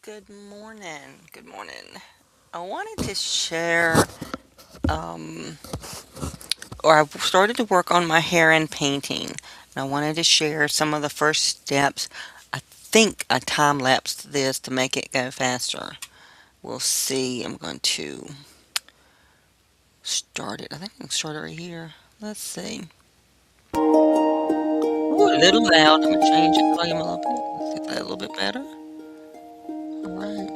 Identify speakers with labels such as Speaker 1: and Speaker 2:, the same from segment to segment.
Speaker 1: Good morning. Good morning. I wanted to share, um, or I started to work on my hair and painting, and I wanted to share some of the first steps. I think I time lapsed this to make it go faster. We'll see. I'm going to start it. I think I can start it right here. Let's see. Ooh, a little loud. I'm gonna change the volume a little bit. Let's get that a little bit better. All right.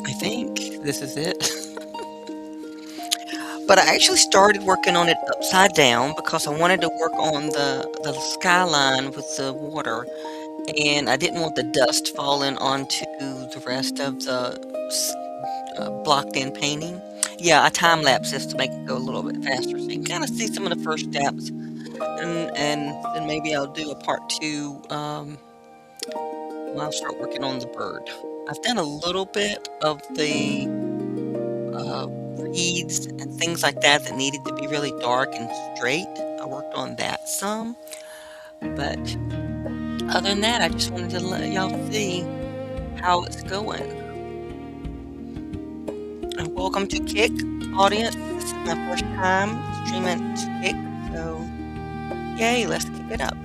Speaker 1: I think this is it. But I actually started working on it upside down because I wanted to work on the skyline with the water, and I didn't want the dust falling onto the rest of the blocked in painting. Yeah, I time lapse this to make it go a little bit faster, so you can kind of see some of the first steps, and then maybe I'll do a part two when I'll start working on the bird. I've done a little bit of the uh, reeds and things like that that needed to be really dark and straight. I worked on that some, but other than that, I just wanted to let y'all see how it's going. And welcome to Kick, audience. This is my first time streaming to Kick, so yay, let's keep it up.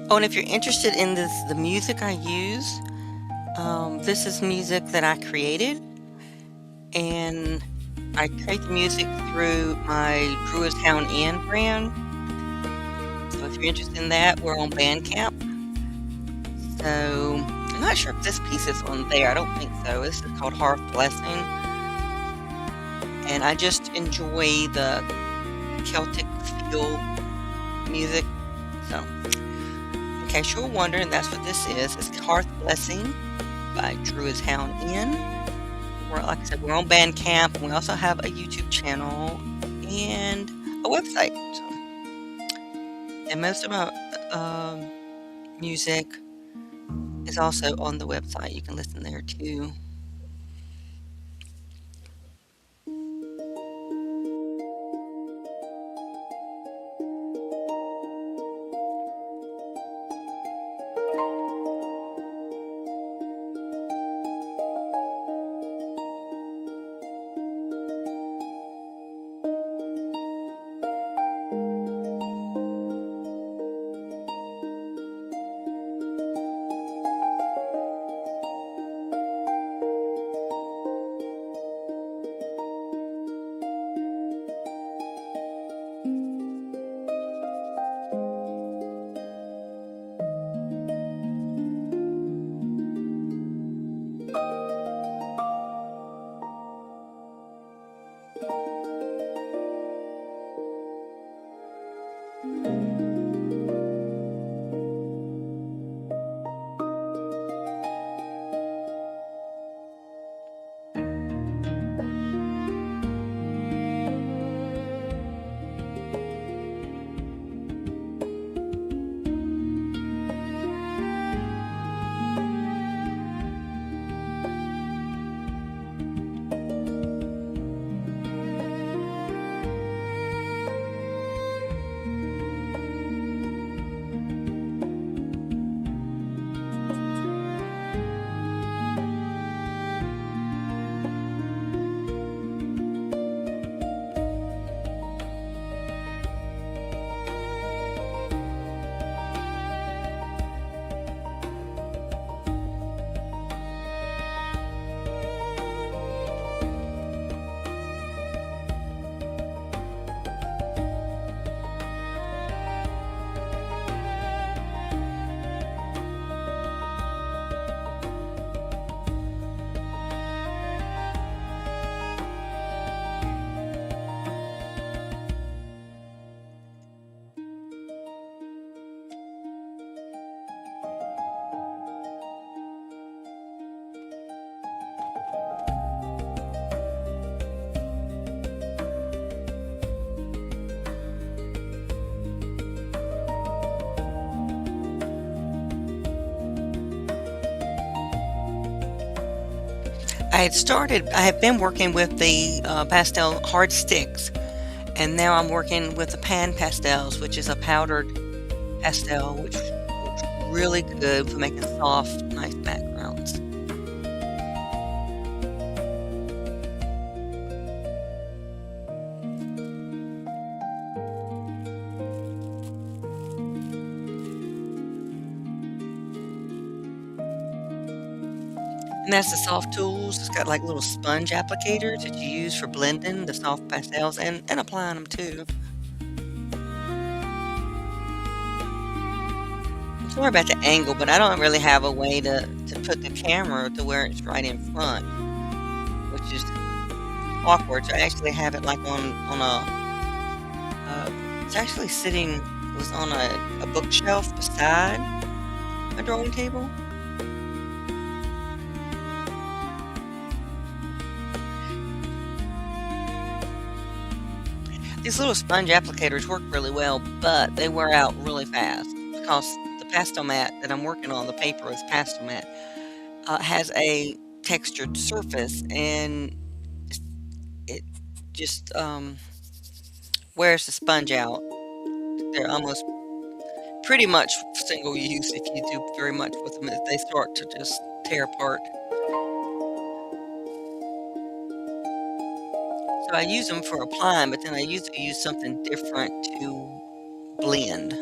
Speaker 1: Oh, and if you're interested in the music I use, this is music that I created, and I create the music through my Druid's Hound Inn brand. So if you're interested in that, we're on Bandcamp. So I'm not sure if this piece is on there. I don't think so. This is called Hearth Blessing, and I just enjoy the Celtic feel music. So in case you're wondering, that's what this is. It's Hearth Blessing by Druid's Hound Inn. Like I said, we're on Bandcamp. We also have a YouTube channel and a website. So, and most of my music is also on the website. You can listen there too. I have been working with the pastel hard sticks, and now I'm working with the pan pastels, which is a powdered pastel, which looks really good for making soft, nice backgrounds. And that's the soft tools. It's got like little sponge applicators that you use for blending the soft pastels and applying them too. I'm sorry about the angle, but I don't really have a way to put the camera to where it's right in front, which is awkward. So I actually have it like on it's actually sitting it was on a bookshelf beside my drawing table. These little sponge applicators work really well, but they wear out really fast because the pastel mat that I'm working on, the paper is pastel mat, has a textured surface and it just wears the sponge out. They're almost pretty much single use if you do very much with them. They start to just tear apart. So I use them for applying, but then I usually use something different to blend.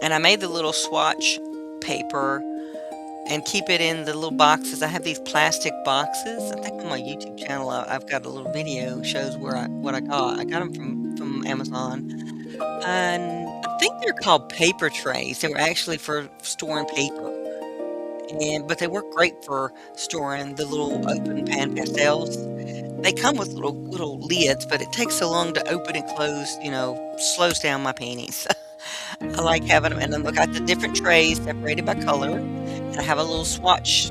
Speaker 1: And I made the little swatch paper and keep it in the little boxes. I have these plastic boxes. I think on my YouTube channel, I've got a little video shows where what I got. I got them from Amazon, and I think they're called paper trays. They were actually for storing paper, and but they work great for storing the little open pan pastels. They come with little lids, but it takes so long to open and close. Slows down my paintings. I like having them, and then look at the different trays separated by color. And I have a little swatch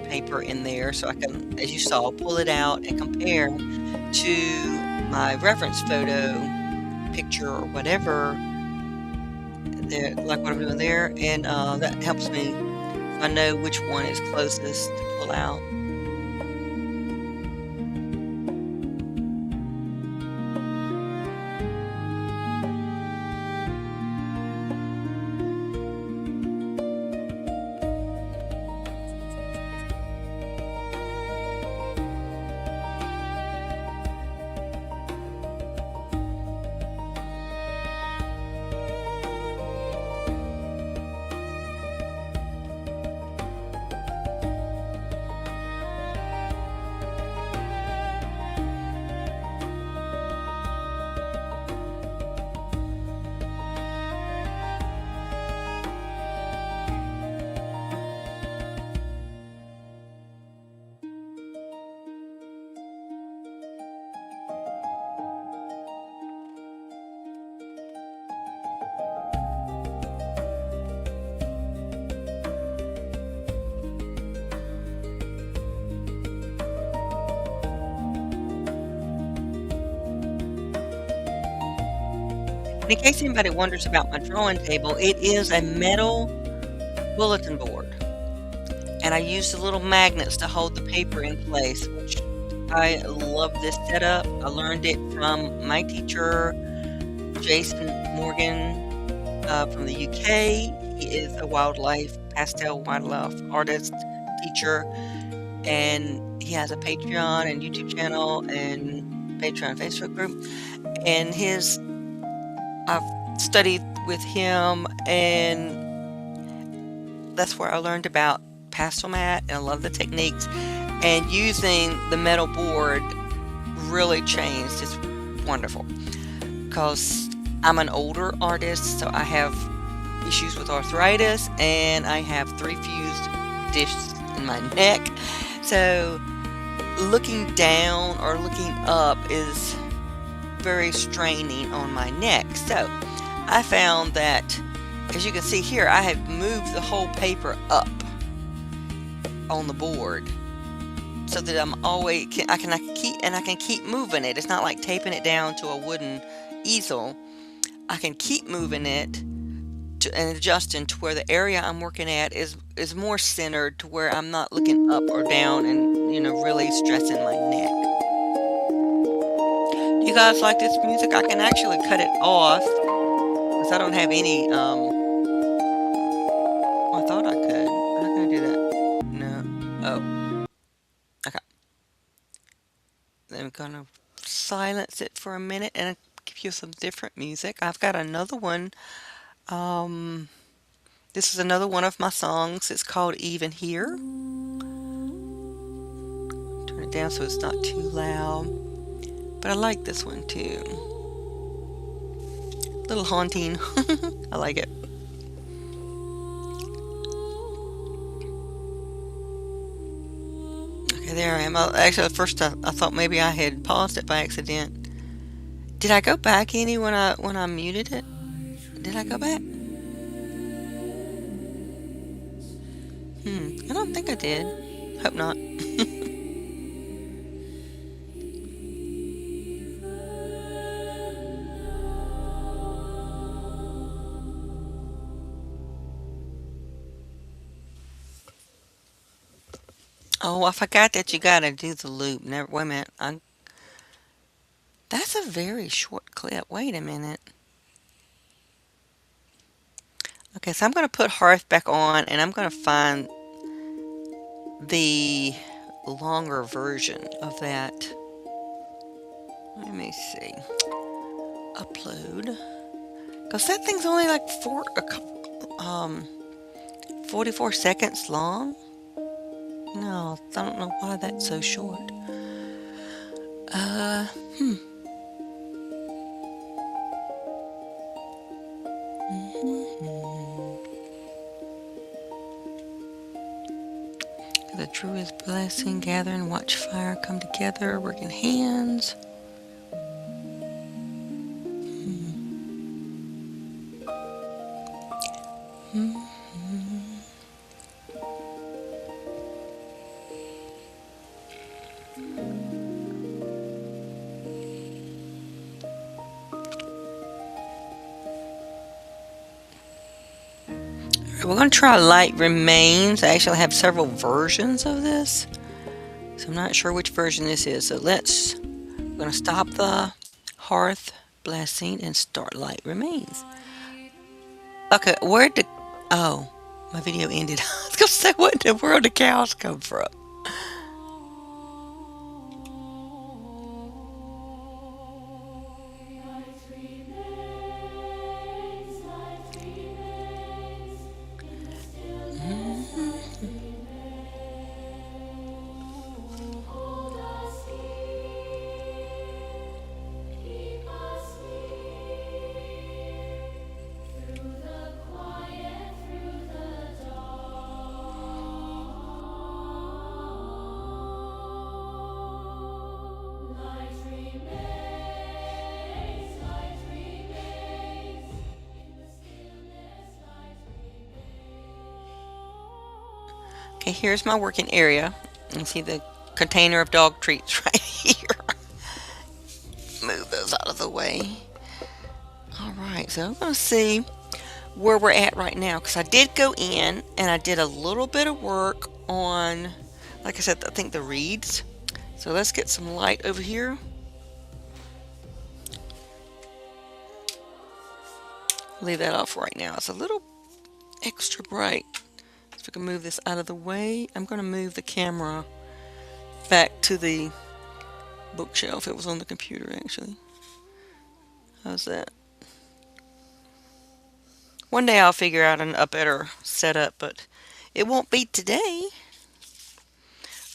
Speaker 1: paper in there so I can, as you saw, pull it out and compare to my reference photo, picture, or whatever, there, like what I'm doing there. And that helps me if I know which one is closest to pull out. And in case anybody wonders about my drawing table, it is a metal bulletin board. And I use the little magnets to hold the paper in place, which I love this setup. I learned it from my teacher, Jason Morgan, from the UK. He is a pastel wildlife artist, teacher, and he has a Patreon and YouTube channel and Patreon Facebook group. And I've studied with him, and that's where I learned about pastel mat, and I love the techniques. And using the metal board really changed. It's wonderful because I'm an older artist, so I have issues with arthritis, and I have 3 fused discs in my neck. So looking down or looking up is very straining on my neck. So I found that, as you can see here, I have moved the whole paper up on the board so that I can keep moving it. It's not like taping it down to a wooden easel. I can keep moving it and adjusting to where the area I'm working at is more centered, to where I'm not looking up or down and really stressing my neck. Do you guys like this music? I can actually cut it off because I don't have any. I thought I could. How can I do that? No. Oh. Okay. I'm gonna silence it for a minute and give you some different music. I've got another one. Um, this is another one of my songs. It's called Even Here. Turn it down so it's not too loud. But I like this one too. A little haunting. I like it. Okay, there I am. Actually, at first I thought maybe I had paused it by accident. Did I go back any when I muted it? Did I go back? I don't think I did. Hope not. Oh, I forgot that you gotta do the loop. Never, wait a minute. That's a very short clip. Wait a minute. Okay, so I'm gonna put Hearth back on, and I'm gonna find the longer version of that. Let me see. Upload. Cause that thing's only like 44 seconds long. No, I don't know why that's so short. Uh, hmm. The truest blessing, gather and watch fire come together, working hands. We're going to try Light Remains. I actually have several versions of this, so I'm not sure which version this is. So we're going to stop the Hearth Blessing and start Light Remains. Okay, oh, my video ended. I was going to say, what in the world did cows come from? Okay, here's my working area. You can see the container of dog treats right here. Move those out of the way. Alright, so I'm going to see where we're at right now, because I did go in and I did a little bit of work on, like I said, I think the reeds. So let's get some light over here. Leave that off right now. It's a little extra bright. If I can move this out of the way, I'm going to move the camera back to the bookshelf. It was on the computer actually. How's that? One day I'll figure out a better setup, but it won't be today.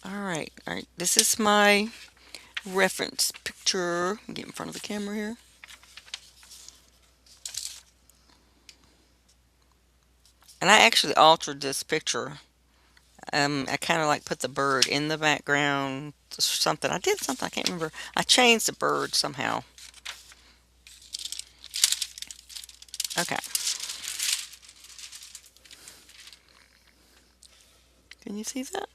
Speaker 1: Alright, this is my reference picture. Get in front of the camera here. And I actually altered this picture. I kind of like put the bird in the background or something. I did something, I can't remember. I changed the bird somehow. Okay. Can you see that?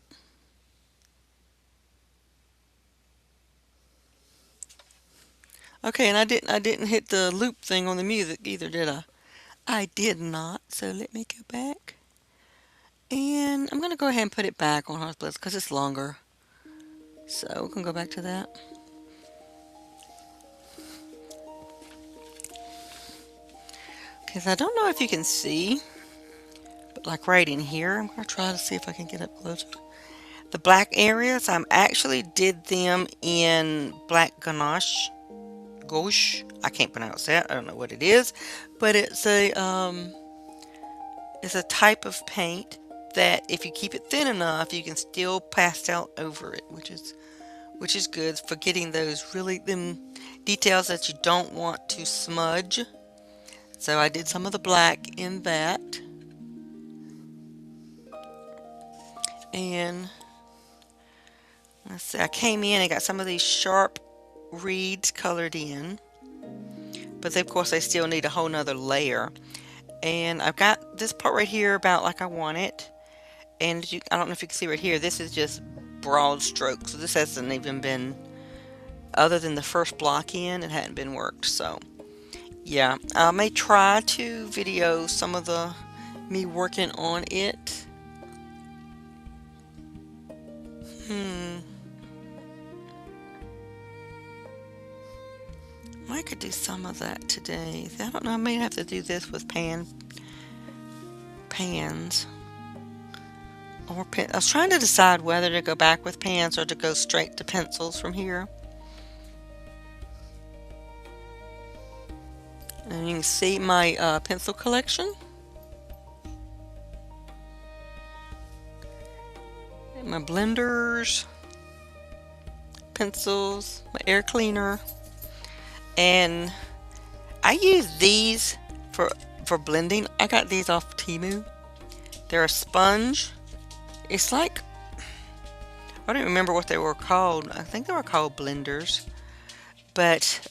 Speaker 1: Okay, and I didn't hit the loop thing on the music either, did I? I did not. So let me go back. And I'm gonna go ahead and put it back on Hearth Blitz because it's longer. So we can go back to that. Because I don't know if you can see, but like right in here, I'm gonna try to see if I can get up closer. The black areas, I actually did them in black ganache. Gouache. I can't pronounce that. I don't know what it is, but it's a type of paint that if you keep it thin enough, you can still pastel over it, which is good for getting those really them details that you don't want to smudge. So I did some of the black in that, and let's see, I came in and got some of these sharp reeds colored in, but of course they still need a whole nother layer. And I've got this part right here about like I want it. And I don't know if you can see right here, this is just broad strokes. So this hasn't even been, other than the first block in, it hadn't been worked. So yeah, I may try to video some of the me working on it. I could do some of that today. I don't know, I may have to do this with pans. Or I was trying to decide whether to go back with pans or to go straight to pencils from here. And you can see my pencil collection. And my blenders, pencils, my air cleaner. And I use these for blending. I got these off Temu. They're a sponge. It's like, I don't remember what they were called. I think they were called blenders. But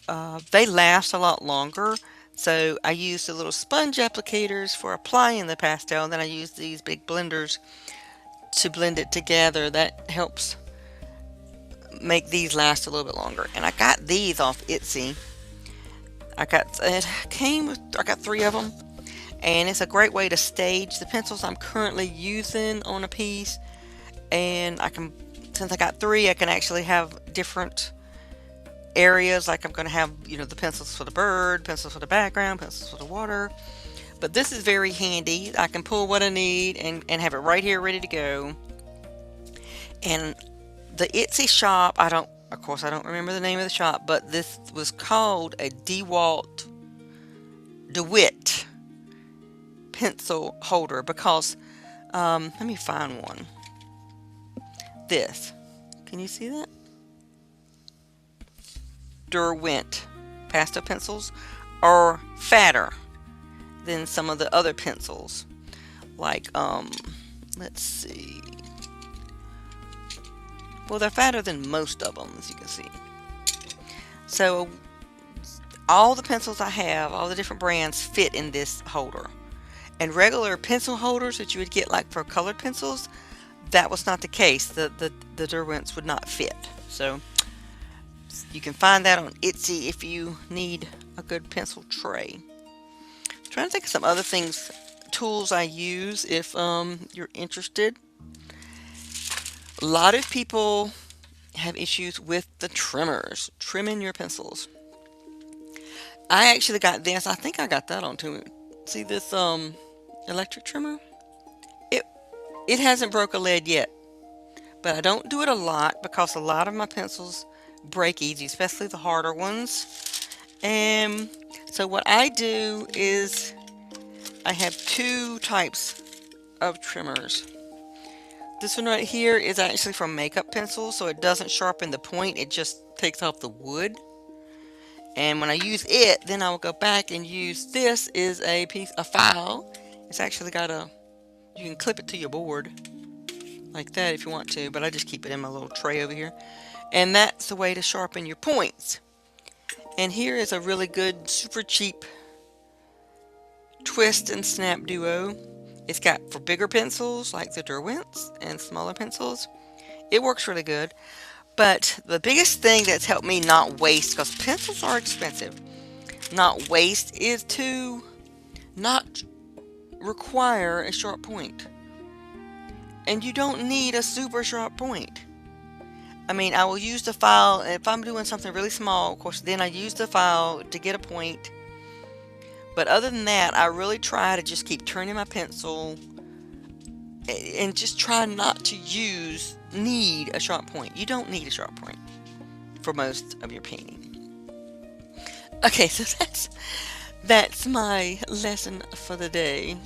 Speaker 1: they last a lot longer. So I use the little sponge applicators for applying the pastel. And then I use these big blenders to blend it together. That helps make these last a little bit longer. And I got these off Etsy. I got 3 of them. And it's a great way to stage the pencils I'm currently using on a piece. And since I got 3, I can actually have different areas. Like I'm going to have, the pencils for the bird, pencils for the background, pencils for the water. But this is very handy. I can pull what I need and have it right here ready to go. And the Etsy shop, of course I don't remember the name of the shop, but this was called a DeWalt DeWitt pencil holder because, let me find one. This. Can you see that? Derwent pastel pencils are fatter than some of the other pencils. Like, let's see. Well, they're fatter than most of them, as you can see. So, all the pencils I have, all the different brands, fit in this holder. And regular pencil holders that you would get like for colored pencils, that was not the case. The Derwents would not fit. So, you can find that on Etsy if you need a good pencil tray. I'm trying to think of some other tools I use if you're interested. A lot of people have issues with the trimmers, trimming your pencils. I actually got this. I think I got that on too. See this electric trimmer? It hasn't broke a lead yet, but I don't do it a lot because a lot of my pencils break easy, especially the harder ones. And so what I do is I have 2 types of trimmers. This one right here is actually from makeup pencils, so it doesn't sharpen the point, it just takes off the wood. And when I use it, then I will go back and use this is a file. It's actually got you can clip it to your board like that if you want to, but I just keep it in my little tray over here. And that's the way to sharpen your points. And here is a really good, super cheap Twist and Snap Duo. It's got for bigger pencils like the Derwents and smaller pencils. It works really good. But the biggest thing that's helped me not waste, because pencils are expensive, not waste is to not require a sharp point. And you don't need a super sharp point. I mean, I will use the file, if I'm doing something really small, of course, then I use the file to get a point. But other than that, I really try to just keep turning my pencil and just try not to need a sharp point. You don't need a sharp point for most of your painting. Okay, so that's my lesson for the day.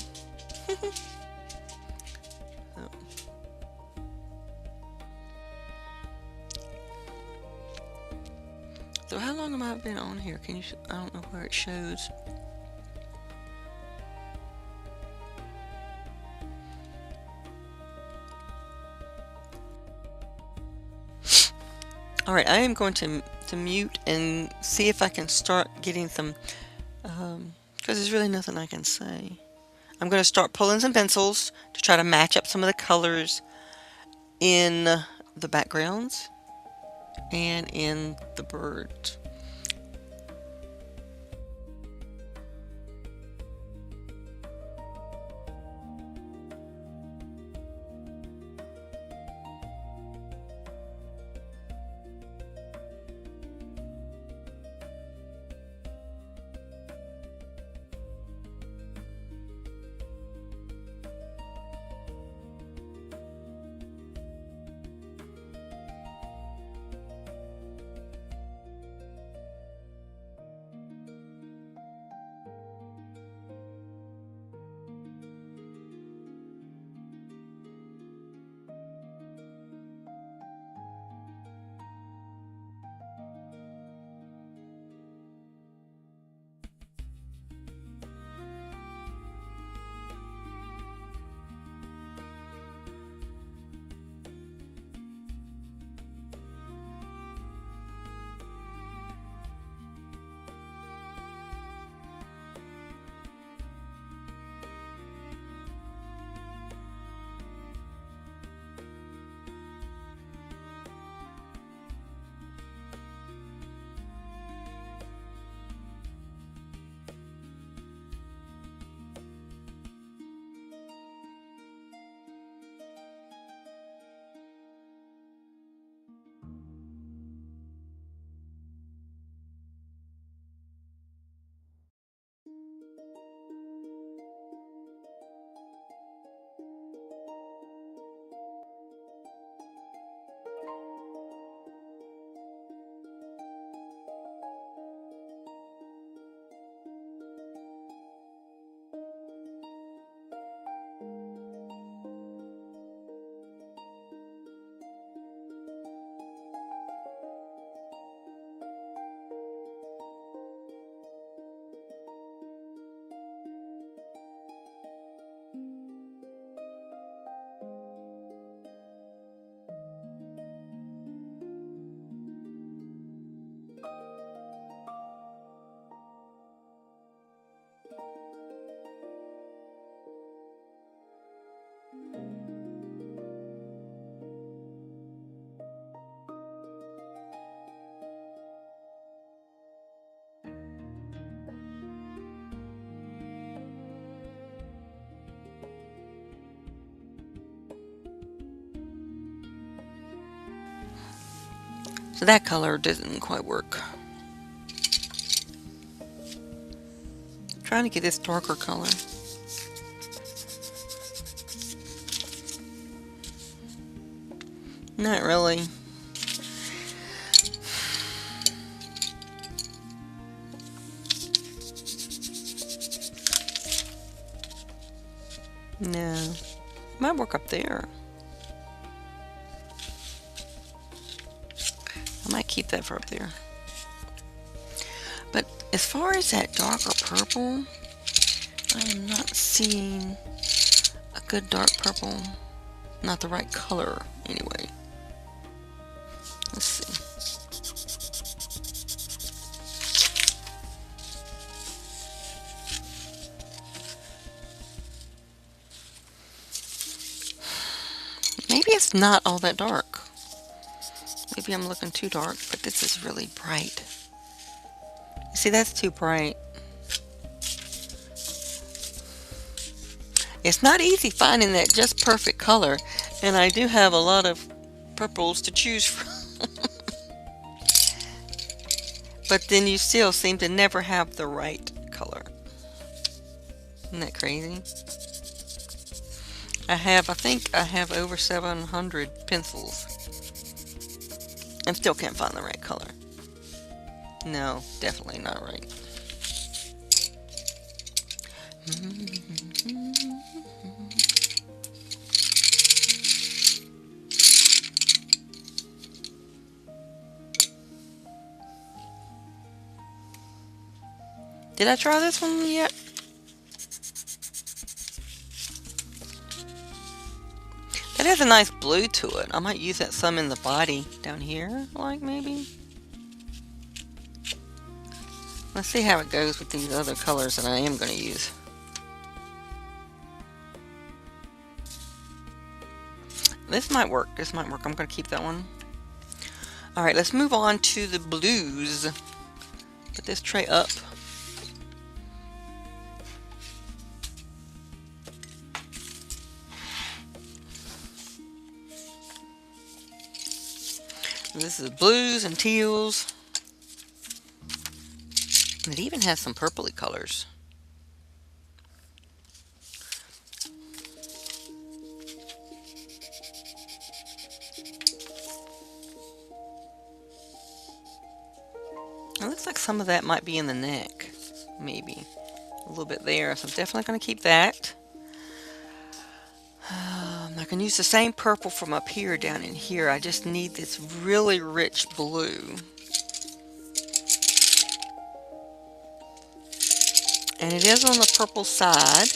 Speaker 1: So how long have I been on here? I don't know where it shows. Alright, I am going to mute and see if I can start getting some, because there's really nothing I can say. I'm going to start pulling some pencils to try to match up some of the colors in the backgrounds and in the birds. So that color didn't quite work. Trying to get this darker color. Not really. No. Might work up there. I might keep that for up there. But as far as that darker purple, I am not seeing a good dark purple. Not the right color, anyway. Let's see. it's not all that dark. Maybe I'm looking too dark, but this is really bright. You see, that's too bright. It's not easy finding that just perfect color, and I do have a lot of purples to choose from. But then you still seem to never have the right color. Isn't that crazy? I think I have over 700 pencils and still can't find the right color. No, definitely not right. Did I try this one yet? That has a nice blue to it. I might use that some in the body down here, like maybe. Let's see how it goes with these other colors that I am going to use. This might work. This might work. I'm going to keep that one. Alright, let's move on to the blues. Put this tray up. This is blues and teals. And it even has some purpley colors. It looks like some of that might be in the neck. Maybe. A little bit there. So I'm definitely going to keep that. I can use the same purple from up here down in here. I just need this really rich blue. And it is on the purple side.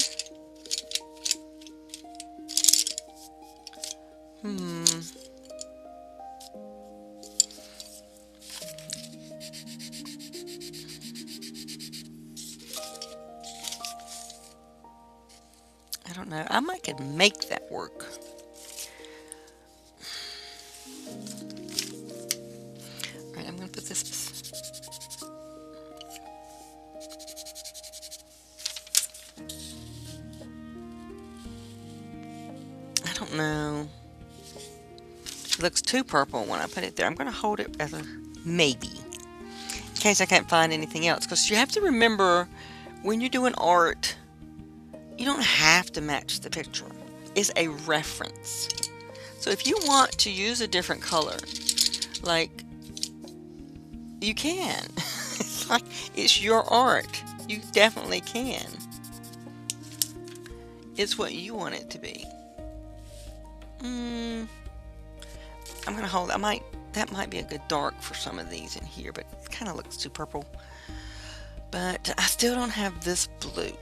Speaker 1: I don't know. I might could make that work. Alright, I'm going to put this. I don't know. It looks too purple when I put it there. I'm going to hold it as a maybe. In case I can't find anything else. Because you have to remember, when you're doing art, you don't have to match the picture. It's a reference. So if you want to use a different color, like, you can. It's like, it's your art. You definitely can. It's what you want it to be. I'm gonna hold. That might be a good dark for some of these in here, but it kind of looks too purple. But I still don't have this blue.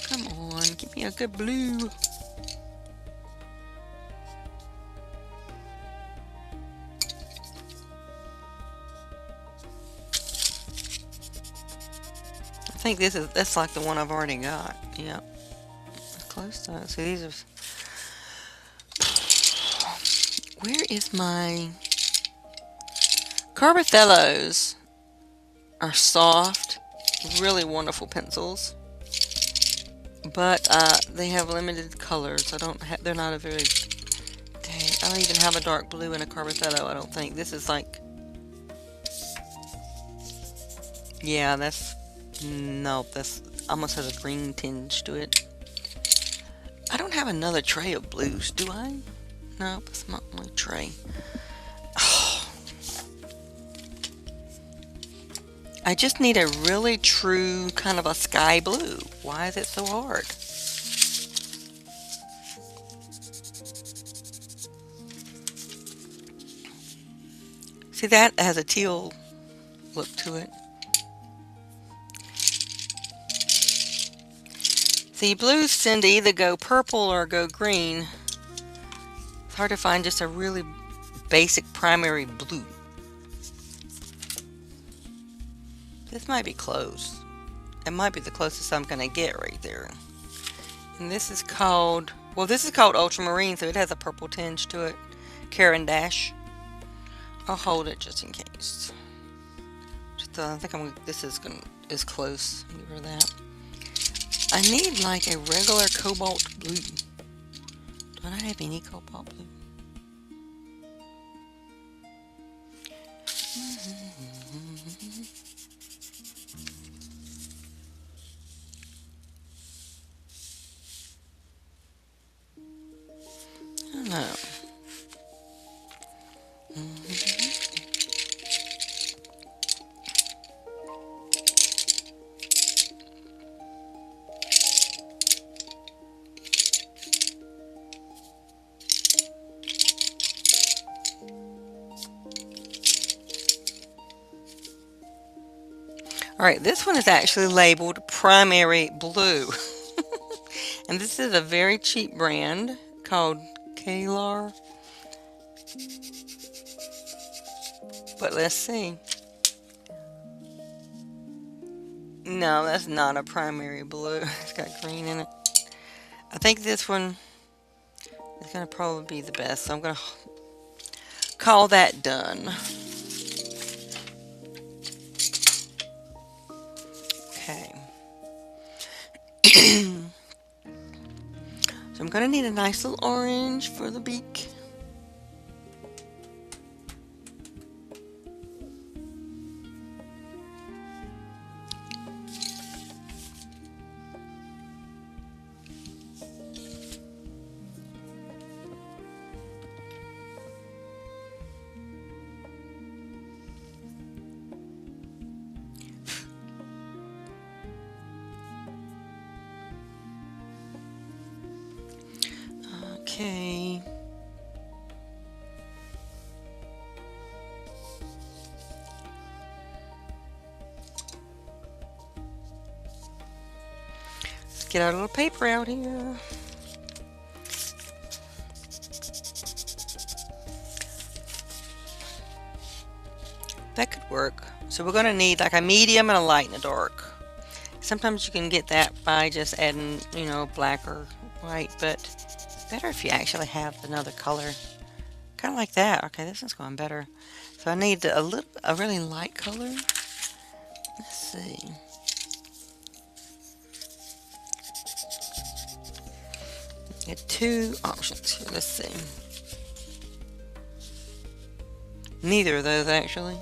Speaker 1: Come on, give me a good blue. I think that's like the one I've already got. Yep. Close to it. So these are. Where is my Carbothellos? Are soft, really wonderful pencils, but they have limited colors. They're not a very. Dang, I don't even have a dark blue in a Carbothello. I don't think this is like. Yeah, that's almost has a green tinge to it. I don't have another tray of blues, do I? No, that's not my tray. Oh. I just need a really true kind of a sky blue. Why is it so hard? See, that has a teal look to it. See, blues tend to either go purple or go green. It's hard to find just a really basic primary blue. This might be close. It might be the closest I'm going to get right there. And this is called Well, this is called ultramarine, so it has a purple tinge to it. Caran d'Ache. I'll hold it just in case. I think this is close. Give her that. I need like a regular cobalt blue. Do I not have any cobalt blue? I don't know. All right, this one is actually labeled Primary Blue. And this is a very cheap brand called Kalar. But let's see. No, that's not a primary blue. It's got green in it. I think this one is going to probably be the best. So I'm going to call that done. Okay. So I'm going to need a nice little orange for the beak. Okay. Let's get our little paper out here. That could work. So we're going to need like a medium and a light and a dark. Sometimes you can get that by just adding, black or white, but better if you actually have another color. Kind of like that. Okay, this is going better. So I need a really light color. Let's see. Get two options here. Let's see. Neither of those actually.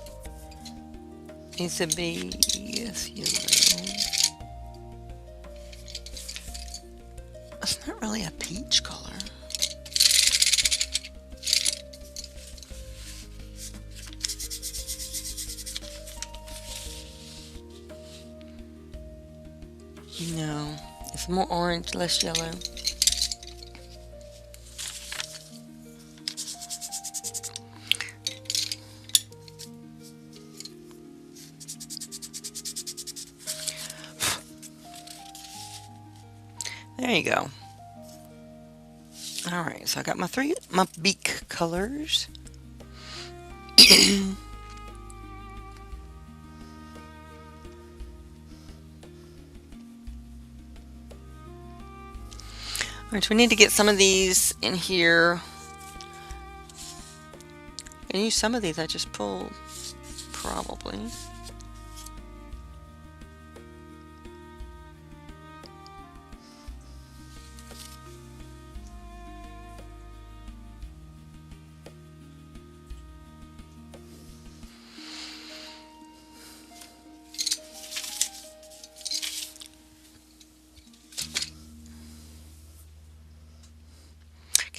Speaker 1: Needs to be yes, yellow. It's not really a peach color. No, it's more orange, less yellow. There you go. All right, so I got my beak colors. Alright, so we need to get some of these in here. And use some of these I just pulled, probably.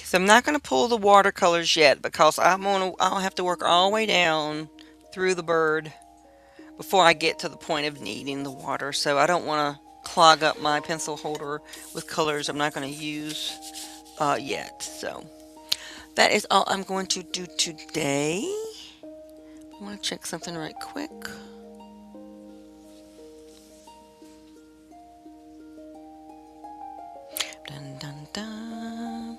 Speaker 1: So I'm not going to pull the watercolors yet because I'll have to work all the way down through the bird before I get to the point of needing the water. So I don't want to clog up my pencil holder with colors I'm not going to use yet. So that is all I'm going to do today. I want to check something right quick. Dun, dun, dun.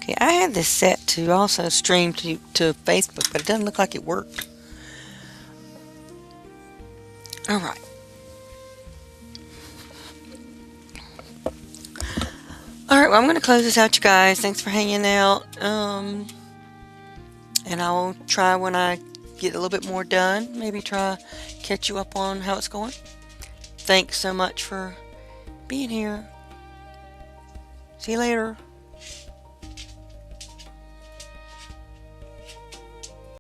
Speaker 1: Okay, I had this set to also stream to Facebook, but it doesn't look like it worked. All right. All right, well, I'm going to close this out, you guys. Thanks for hanging out. And I'll try when I get a little bit more done. Maybe try catch you up on how it's going. Thanks so much for being here. See you later.